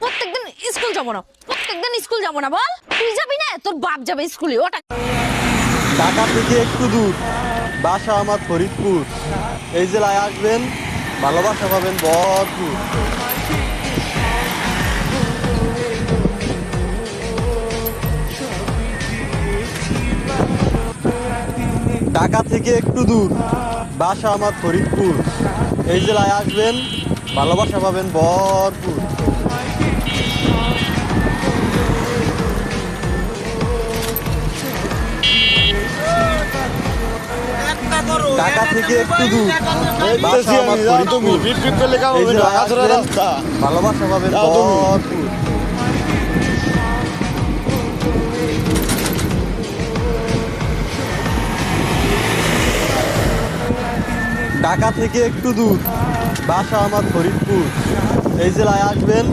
প্রত্যেকদিন স্কুল যাবো না, প্রত্যেকদিন স্কুল যাবো না। বল, তুই যাবি না, তোর বাপ যাবে স্কুলে। ওটা ঢাকা থেকে একটু দূর, বাসা আমার ফরিদপুর। এই জেলায় আসবেন, ভালোবাসা পাবেন ভরপুর। ঢাকা থেকে একটু দূর, বাসা আমার ফরিদপুর। এই জেলায় আসবেন, ভালোবাসা পাবেন ভরপুর। ঢাকা থেকে একটু দূর, বাসা আমার ফরিদপুর। এই জেলায় আসবেন, ভালোবাসা পাবেন ভরপুর। ঢাকা থেকে একটু দূর, বাসা আমার ফরিদপুর। এই জেলায় আসবেন,